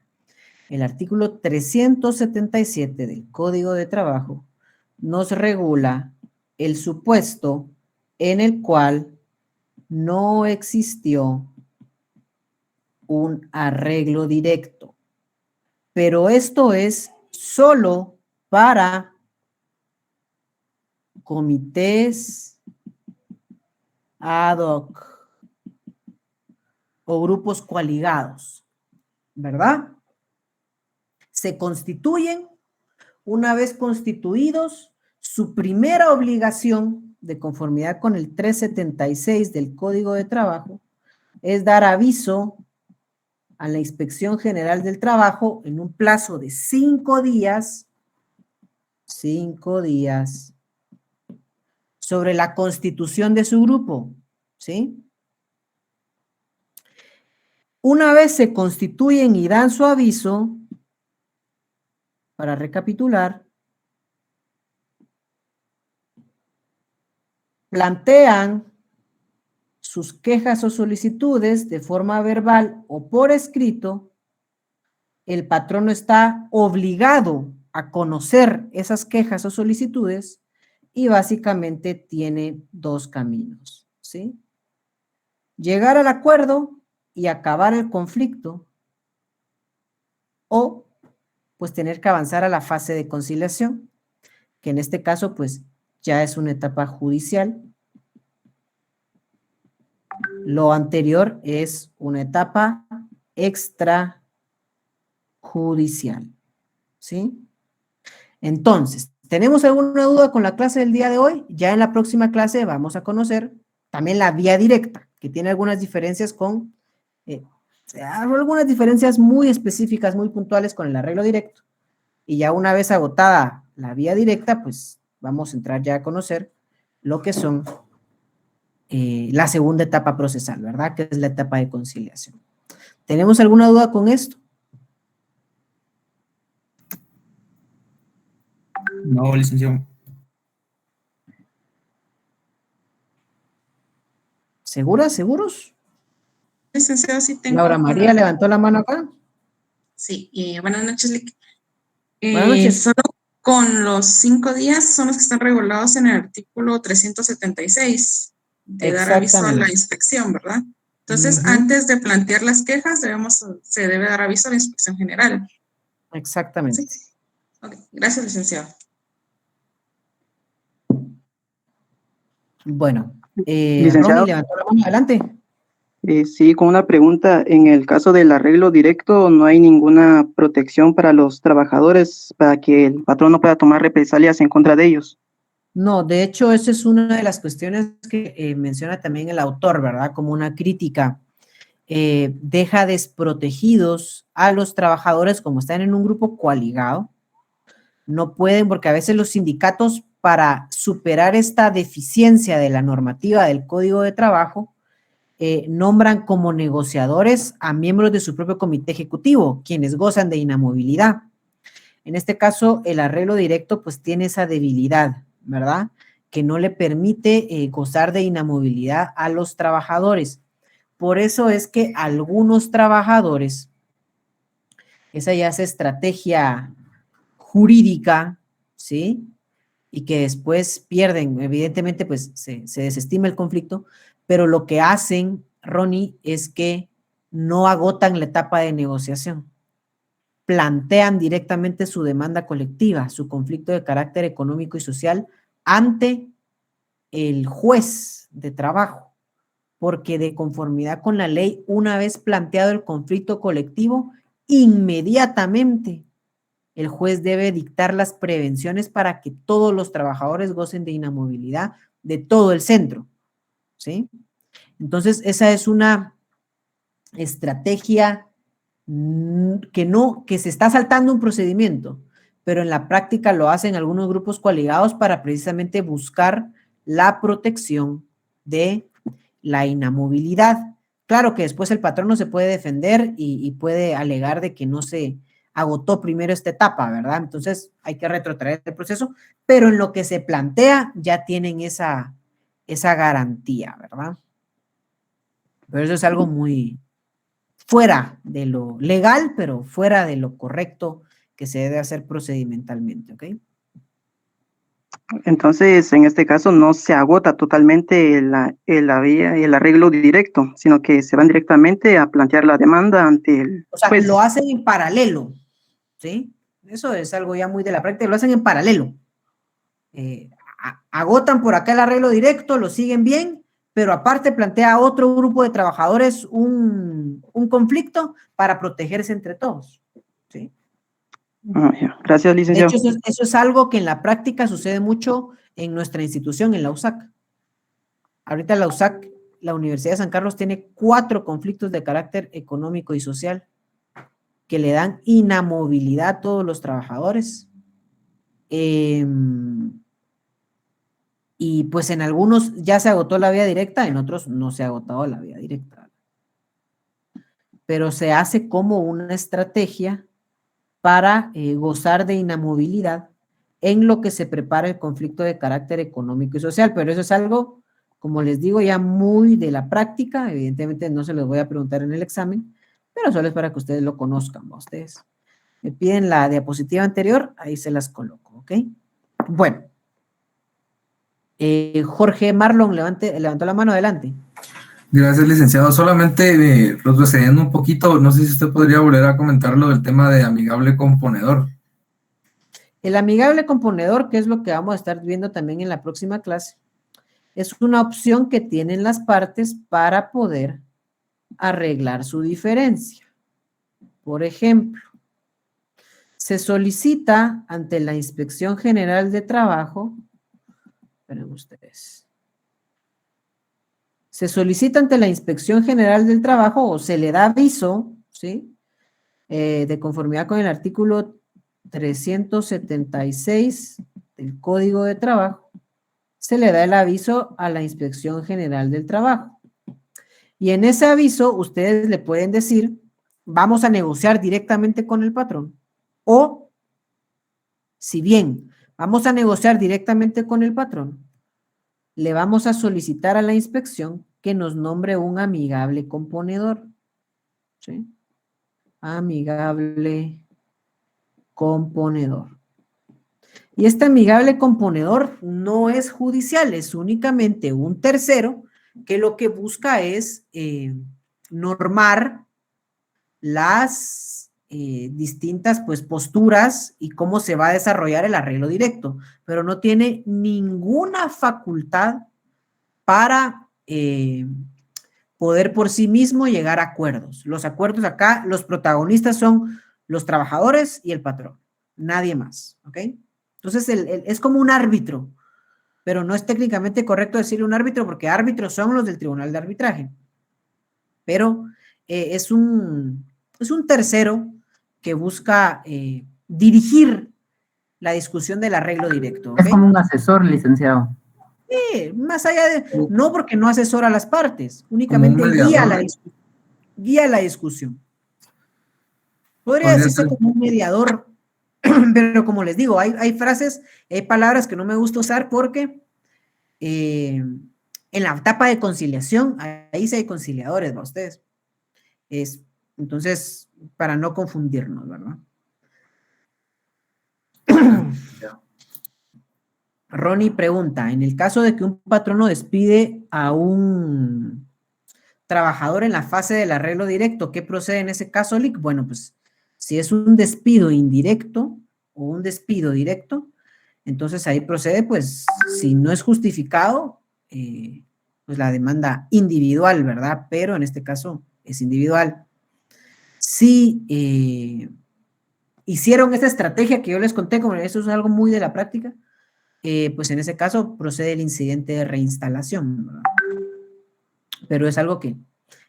El artículo 377 del Código de Trabajo nos regula el supuesto en el cual no existió un arreglo directo. Pero esto es solo para comités ad hoc o grupos coaligados, ¿verdad? Se constituyen, una vez constituidos, su primera obligación, de conformidad con el 376 del Código de Trabajo, es dar aviso a la Inspección General del Trabajo en un plazo de 5 días, sobre la constitución de su grupo, ¿sí? Una vez se constituyen y dan su aviso, para recapitular, plantean sus quejas o solicitudes de forma verbal o por escrito, el patrono está obligado a conocer esas quejas o solicitudes y básicamente tiene dos caminos, ¿sí? Llegar al acuerdo y acabar el conflicto, o pues tener que avanzar a la fase de conciliación, que en este caso pues ya es una etapa judicial. Lo anterior es una etapa extrajudicial, ¿sí? Entonces, ¿tenemos alguna duda con la clase del día de hoy? Ya en la próxima clase vamos a conocer también la vía directa, que tiene algunas diferencias con, algunas diferencias muy específicas, muy puntuales con el arreglo directo. Y ya una vez agotada la vía directa, pues vamos a entrar ya a conocer lo que son la segunda etapa procesal, ¿verdad? Que es la etapa de conciliación. ¿Tenemos alguna duda con esto? No, licenciado. ¿Seguras? ¿Seguros? Licenciado, sí tengo. Laura María levantó la mano acá. Sí, buenas noches, Lic. Buenas noches. Solo con los 5 días son los que están regulados en el artículo 376 de dar aviso a la inspección, ¿verdad? Entonces, antes de plantear las quejas, se debe dar aviso a la inspección general. Exactamente. ¿Sí? Okay. Gracias, licenciado. Bueno, Licenciado. Ronnie levantó la mano, adelante. Sí, con una pregunta. En el caso del arreglo directo, ¿no hay ninguna protección para los trabajadores para que el patrón no pueda tomar represalias en contra de ellos? No, de hecho, esa es una de las cuestiones que menciona también el autor, ¿verdad? Como una crítica. Deja desprotegidos a los trabajadores como están en un grupo coaligado. No pueden, porque a veces los sindicatos, para superar esta deficiencia de la normativa del Código de Trabajo, nombran como negociadores a miembros de su propio comité ejecutivo, quienes gozan de inamovilidad. En este caso, el arreglo directo pues tiene esa debilidad, ¿verdad? Que no le permite gozar de inamovilidad a los trabajadores. Por eso es que algunos trabajadores, esa ya es estrategia jurídica, ¿sí? Y que después pierden, evidentemente pues se desestima el conflicto, pero lo que hacen, Ronnie, es que no agotan la etapa de negociación. Plantean directamente su demanda colectiva, su conflicto de carácter económico y social ante el juez de trabajo, porque de conformidad con la ley, una vez planteado el conflicto colectivo, inmediatamente el juez debe dictar las prevenciones para que todos los trabajadores gocen de inamovilidad de todo el centro, ¿sí? Entonces, esa es una estrategia que se está saltando un procedimiento, pero en la práctica lo hacen algunos grupos coaligados para precisamente buscar la protección de la inamovilidad. Claro que después el patrón no se puede defender y puede alegar de que no se agotó primero esta etapa, ¿verdad? Entonces hay que retrotraer el proceso, pero en lo que se plantea ya tienen esa garantía, ¿verdad? Pero eso es algo muy fuera de lo legal, pero fuera de lo correcto que se debe hacer procedimentalmente, ¿ok? Entonces, en este caso, no se agota totalmente el arreglo directo, sino que se van directamente a plantear la demanda ante el O sea, juez. lo hacen en paralelo, ¿sí? Eso es algo ya muy de la práctica, lo hacen en paralelo. Agotan por acá el arreglo directo, lo siguen bien, pero aparte plantea a otro grupo de trabajadores un conflicto para protegerse entre todos, ¿sí? Gracias, De licenciado. hecho, eso es algo que en la práctica sucede mucho en nuestra institución, en la USAC. Ahorita la USAC, la Universidad de San Carlos, tiene 4 conflictos de carácter económico y social que le dan inamovilidad a todos los trabajadores. Y pues en algunos ya se agotó la vía directa, en otros no se ha agotado la vía directa. Pero se hace como una estrategia para gozar de inamovilidad en lo que se prepara el conflicto de carácter económico y social. Pero eso es algo, como les digo, ya muy de la práctica. Evidentemente no se los voy a preguntar en el examen, pero solo es para que ustedes lo conozcan, ¿no? Ustedes me piden la diapositiva anterior, ahí se las coloco, ¿ok? Bueno. Jorge Marlon, levantó la mano, adelante. Gracias, licenciado. Solamente retrocediendo un poquito, no sé si usted podría volver a comentar lo del tema de amigable componedor. El amigable componedor, que es lo que vamos a estar viendo también en la próxima clase, es una opción que tienen las partes para poder arreglar su diferencia. Por ejemplo, se solicita ante la Inspección General de Trabajo, esperen ustedes, se solicita ante la Inspección General del Trabajo o se le da aviso, ¿sí? De conformidad con el artículo 376 del Código de Trabajo, se le da el aviso a la Inspección General del Trabajo. Y en ese aviso ustedes le pueden decir, vamos a negociar directamente con el patrón, o si bien vamos a negociar directamente con el patrón, le vamos a solicitar a la inspección que nos nombre un amigable componedor, ¿sí? Amigable componedor. Y este amigable componedor no es judicial, es únicamente un tercero que lo que busca es normar las distintas pues, posturas y cómo se va a desarrollar el arreglo directo, pero no tiene ninguna facultad para poder por sí mismo llegar a acuerdos. Los acuerdos acá, los protagonistas son los trabajadores y el patrón, nadie más, ¿ok? Entonces, es como un árbitro, pero no es técnicamente correcto decirle un árbitro porque árbitros son los del tribunal de arbitraje, pero es un tercero que busca dirigir la discusión del arreglo directo, ¿ok? Es como un asesor, licenciado. Más allá de, no porque no asesora a las partes, únicamente guía la discusión. Podría decirse como un mediador, pero como les digo, hay frases, hay palabras que no me gusta usar porque en la etapa de conciliación, ahí sí hay conciliadores, ¿va ustedes? Entonces, para no confundirnos, ¿verdad? Ronnie pregunta, en el caso de que un patrono despide a un trabajador en la fase del arreglo directo, ¿qué procede en ese caso, Lick? Bueno, pues si es un despido indirecto o un despido directo, entonces ahí procede, pues, si no es justificado, pues la demanda individual, ¿verdad? Pero en este caso es individual. Si hicieron esa estrategia que yo les conté, como eso es algo muy de la práctica, pues en ese caso procede el incidente de reinstalación, ¿verdad? Pero es algo que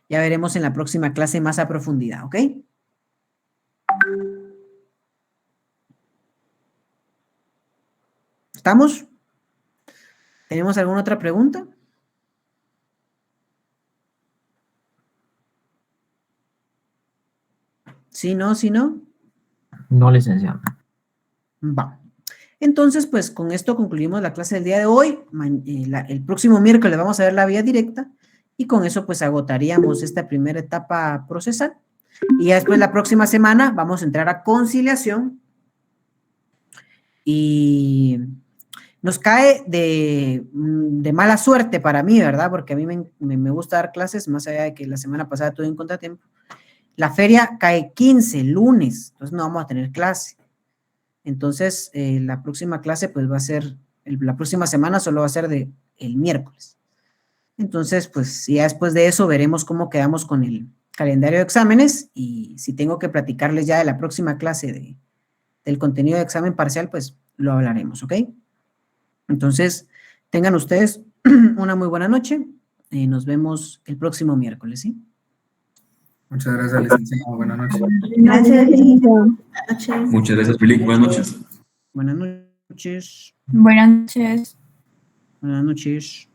ya veremos en la próxima clase más a profundidad, ¿ok? ¿Estamos? ¿Tenemos alguna otra pregunta? ¿Sí, no? ¿Sí, no? No, licenciado. Va. Entonces, pues con esto concluimos la clase del día de hoy. El próximo miércoles vamos a ver la vía directa y con eso pues agotaríamos esta primera etapa procesal. Y ya después la próxima semana vamos a entrar a conciliación y nos cae de mala suerte para mí, ¿verdad? Porque a mí me gusta dar clases, más allá de que la semana pasada tuve un contratiempo. La feria cae 15, lunes, entonces no vamos a tener clase. Entonces, la próxima clase pues va a ser, la próxima semana solo va a ser el miércoles. Entonces, pues ya después de eso veremos cómo quedamos con el calendario de exámenes y si tengo que platicarles ya de la próxima clase del contenido de examen parcial, pues lo hablaremos, ¿ok? Entonces, tengan ustedes una muy buena noche. Nos vemos el próximo miércoles, ¿sí? Muchas gracias, licenciado. Buenas noches. Gracias, licenciado. Muchas gracias, Felipe. Buenas noches. Buenas noches. Buenas noches. Buenas noches.